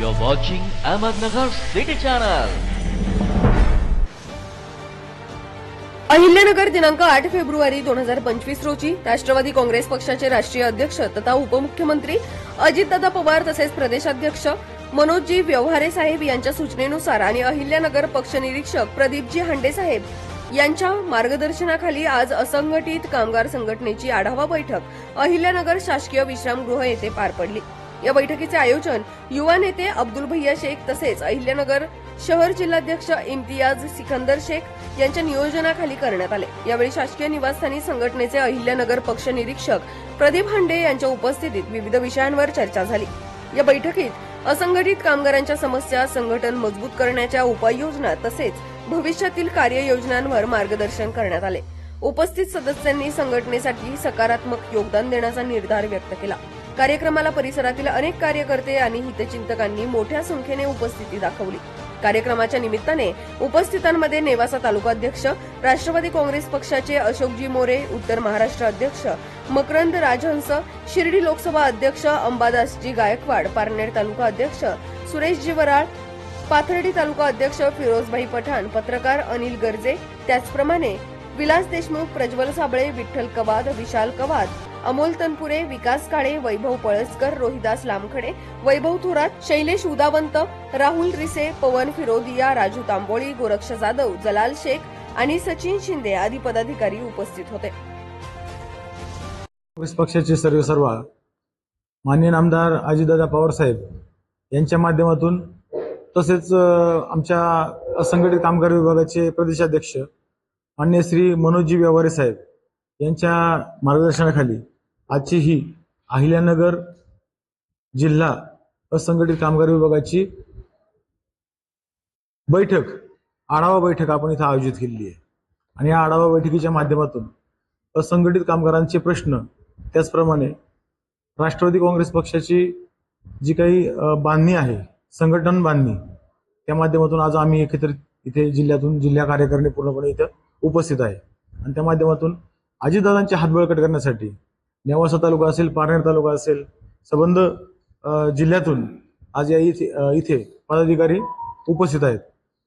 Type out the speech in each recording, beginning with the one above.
You're watching Ahmednagar City Channel. Ahilyanagar दिनांक 8 February 2025 रोजी राष्ट्रवादी काँग्रेस पक्षाचे राष्ट्रीय अध्यक्ष तथा उपमुख्यमंत्री अजितदादा पवार तसेच प्रदेशाध्यक्ष मनोजजी व्यवहारे साहेब यांच्या सूचनेनुसार आणि अहिल्यानगर पक्ष निरीक्षक प्रदीपजी हांडे साहेब यांच्या मार्गदर्शनाखाली आज असंघटित कामगार संघटनेची आढावा बैठक अहिल्यानगर शासकीय विश्रामगृह येथे पार पडली। या बैठकीचे आयोजन युवा नेते अब्दुल भैया शेख तसेच अहिल्यानगर शहर जिल्हाध्यक्ष इम्तियाज सिकंदर शेख यांच्या नियोजनाखाली करण्यात आले। यावेळी शासकीय निवासस्थानी संघटनेचे अहिल्यानगर पक्ष निरीक्षक प्रदीप हांडे यांच्या उपस्थितीत विविध विषयांवर चर्चा झाली। या बैठकीत असंघटित कामगारांच्या समस्या, संघटन मजबूत करण्याच्या उपाययोजना तसेच भविष्यातील कार्ययोजनांवर मार्गदर्शन करण्यात आले। उपस्थित सदस्यांनी संघटनेसाठी सकारात्मक योगदान देण्याचा निर्धार व्यक्त केला। कार्यक्रमाला परिसरातील अनेक कार्यकर्ते आणि हितचिंतकांनी मोठ्या संख्येने उपस्थिती दाखवली। कार्यक्रमाच्या निमित्ताने उपस्थितांमध्ये नेवासा तालुकाध्यक्ष राष्ट्रवादी काँग्रेस पक्षाचे अशोकजी मोरे, उत्तर महाराष्ट्र अध्यक्ष मकरंद राजहंस, शिर्डी लोकसभा अध्यक्ष अंबादासजी गायकवाड, पारनेर तालुका अध्यक्ष सुरेशजी वराळ, पाथर्डी तालुका अध्यक्ष फिरोजभाई पठाण, पत्रकार अनिल गर्जे, त्याचप्रमाणे विलास देशमुख, प्रज्वल साबळे, विठ्ठल कवाद, विशाल कवाद, अमोल तनपुरे, विकास काळे, वैभव पळसकर, रोहिदास लामखडे, वैभव थोरात, शैलेश उदावंत, राहुल रिसे, पवन फिरोदिया, राजू तांबोळी, गोरक्ष जाधव, जलाल शेख आणि सचिन शिंदे आदी पदाधिकारी उपस्थित होते। काँग्रेस पक्षाचे सर्वेसर्वा माननीय नामदार अजितदादा पवार साहेब यांच्या माध्यमातून तसेच आमच्या असंघटित कामगार विभागाचे प्रदेशाध्यक्ष माननीय श्री मनोजजी व्यवहारे साहेब यांच्या मार्गदर्शनाखाली आजची ही अहिल्यानगर जिल्हा असंघटित कामगार विभागाची आढावा बैठक आपण इथं आयोजित केलेली आहे। आणि या आढावा बैठकीच्या माध्यमातून असंघटित कामगारांचे प्रश्न, त्याचप्रमाणे राष्ट्रवादी काँग्रेस पक्षाची जी काही बांधणी आहे, संघटन बांधणी, त्या माध्यमातून आज आम्ही एकत्रित इथे जिल्हा कार्यकारिणी पूर्णपणे इथं उपस्थित आहे। आणि त्या माध्यमातून अजितदादांचे हात बळकट करण्यासाठी नेवासा तालुका असेल, पारनेर तालुका असेल, संबंध जिल्ह्यातून आज या इथे पदाधिकारी उपस्थित आहेत।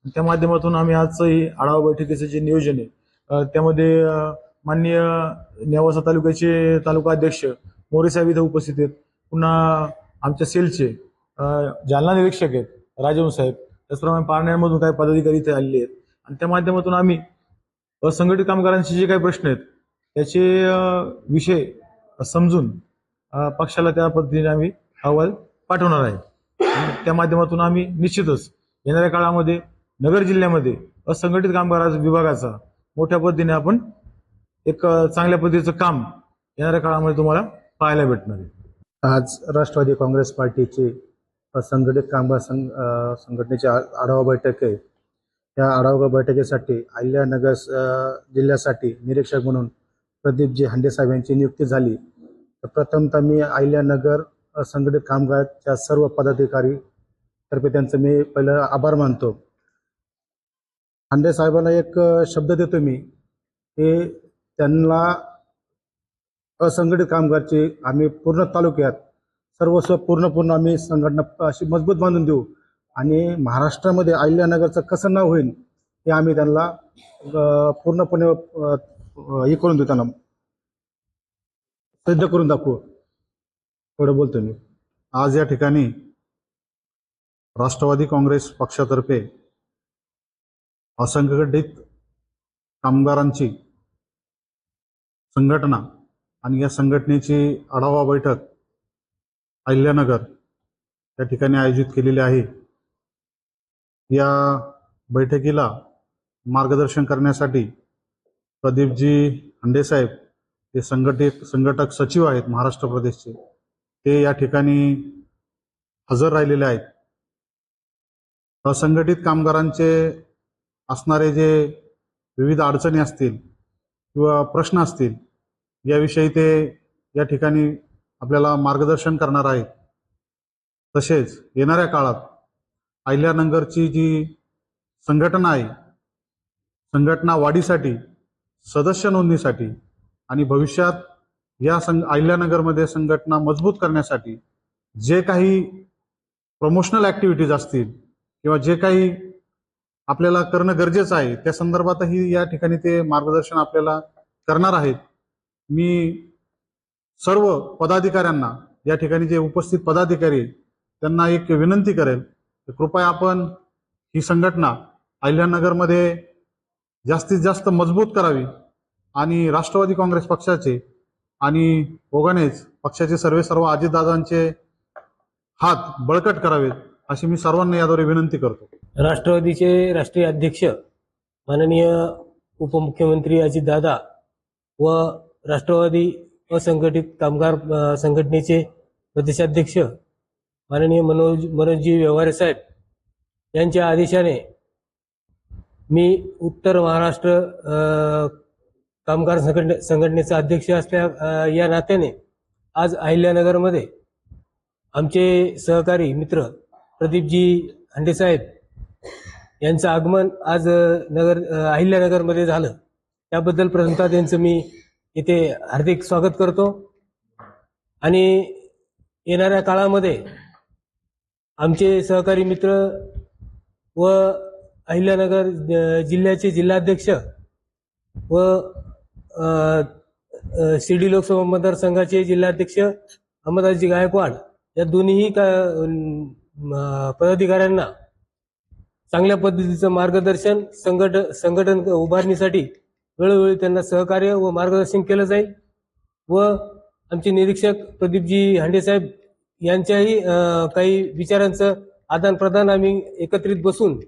त्या माध्यमातून आम्ही आजचं ही आढावा बैठकीचं जे नियोजन आहे त्यामध्ये माननीय नेवासा तालुक्याचे तालुका अध्यक्ष मोरे साहेब इथे उपस्थित आहेत। पुन्हा आमच्या सेलचे जालना निरीक्षक आहेत राजहंस साहेब, त्याचप्रमाणे पारनेरमधून काही पदाधिकारी इथे आलेले आहेत। आणि त्या माध्यमातून आम्ही असंघटित कामगारांचे जे काही प्रश्न आहेत त्याचे विषय समजून पक्षाला त्या पद्धतीने आम्ही अहवाल पाठवणार आहे। त्या माध्यमातून आम्ही निश्चितच येणाऱ्या काळामध्ये नगर जिल्ह्यामध्ये असंघटित कामगार विभागाचा मोठ्या पद्धतीने आपण एक चांगल्या पद्धतीचं काम येणाऱ्या काळामध्ये तुम्हाला पाहायला भेटणार आहे। आज राष्ट्रवादी काँग्रेस पार्टीची असंघटित कामगार संघटनेची आढावा बैठक आहे। या आढावा बैठकीसाठी अहिल्यानगर जिल्ह्यासाठी निरीक्षक म्हणून प्रदीपजी हांडे साहेब यांची नियुक्ती झाली। तर प्रथमतः मी अहिल्यानगर असंघटित कामगारच्या सर्व पदाधिकारी तर्फे त्यांचं मी पहिलं आभार मानतो। हांडे साहेबांना एक शब्द देतो मी की त्यांना असंघटित कामगारची आम्ही पूर्ण तालुक्यात सर्वस्व पूर्ण आम्ही संघटना अशी मजबूत बांधून देऊ आणि महाराष्ट्रामध्ये अहिल्यानगरचं कसं नाव होईल हे आम्ही त्यांना पूर्णपणे हे करून देऊ, त्यांना सिद्ध करून दाखवू, एवढं बोलतो मी। आज या ठिकाणी राष्ट्रवादी काँग्रेस पक्षातर्फे असंघटित कामगारांची संघटना आणि या संघटनेची आढावा बैठक अहिल्यानगर या ठिकाणी आयोजित केलेली आहे। या बैठकीला मार्गदर्शन करण्यासाठी प्रदीपजी हांडे साहेब हे संघटक सचिव आहेत महाराष्ट्र प्रदेशचे, ते या ठिकाणी हजर राहिलेले आहेत। असंघटित कामगारांचे असणारे जे विविध अडचणी असतील किंवा प्रश्न असतील याविषयी ते या ठिकाणी आपल्याला मार्गदर्शन करणार आहेत। तसेच येणाऱ्या काळात अहिल्यानगरची जी संघटना आहे, संघटना वाढीसाठी, सदस्य नोंदणीसाठी आणि भविष्यात या अहिल्यानगरमध्ये संघटना मजबूत करण्यासाठी जे काही प्रमोशनल ऍक्टिव्हिटीज असतील किंवा जे काही आपल्याला करणं गरजेचं आहे त्या संदर्भातही या ठिकाणी ते मार्गदर्शन आपल्याला करणार आहेत. मी सर्व पदाधिकाऱ्यांना, या ठिकाणी जे उपस्थित पदाधिकारी आहेत, त्यांना एक विनंती करेल की कृपया आपण ही संघटना अहिल्यानगरमध्ये जास्तीत जास्त मजबूत करावी आणि राष्ट्रवादी काँग्रेस पक्षाचे आणि ओगानेच पक्षाचे सर्व अजितदादांचे हात बळकट करावेत अशी मी सर्वांना याद्वारे विनंती करतो. राष्ट्रवादीचे राष्ट्रीय अध्यक्ष माननीय उपमुख्यमंत्री अजितदादा व राष्ट्रवादी असंघटित कामगार संघटनेचे प्रदेशाध्यक्ष माननीय मनोजजी व्यवहारे साहेब यांच्या आदेशाने मी उत्तर महाराष्ट्र कामगार संघटनेचा अध्यक्ष असल्या या नात्याने आज अहिल्यानगरमध्ये आमचे सहकारी मित्र प्रदीपजी हांडेसाहेब यांचं आगमन आज अहिल्यानगरमध्ये झालं. त्याबद्दल प्रथमतः त्यांचं मी इथे हार्दिक स्वागत करतो आणि येणाऱ्या काळामध्ये आमचे सहकारी मित्र व अहिल्यानगर जिल्ह्याचे जिल्हाध्यक्ष व शिर्डी लोकसभा मतदारसंघाचे जिल्हाध्यक्ष अहमदाजी गायकवाड या दोन्ही पदाधिकाऱ्यांना चांगल्या पद्धतीचं मार्गदर्शन संघटन उभारणीसाठी वेळोवेळी त्यांना सहकार्य व मार्गदर्शन केलं जाईल व आमचे निरीक्षक प्रदीपजी हांडेसाहेब यांच्याही काही विचारांचं आदान प्रदान आम्ही एकत्रित बसून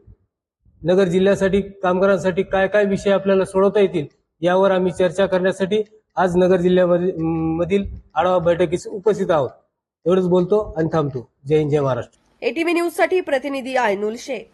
नगर जिल्ह्यासाठी कामगारांसाठी काय काय विषय आपल्याला सोडवता येतील यावर आम्ही चर्चा करण्यासाठी आज नगर जिल्ह्यामधील आढावा बैठकीस उपस्थित आहोत. एवढंच बोलतो आणि थांबतो. जय हिंद, जय महाराष्ट्र. ATV न्यूज साठी प्रतिनिधी आयनुल शेख.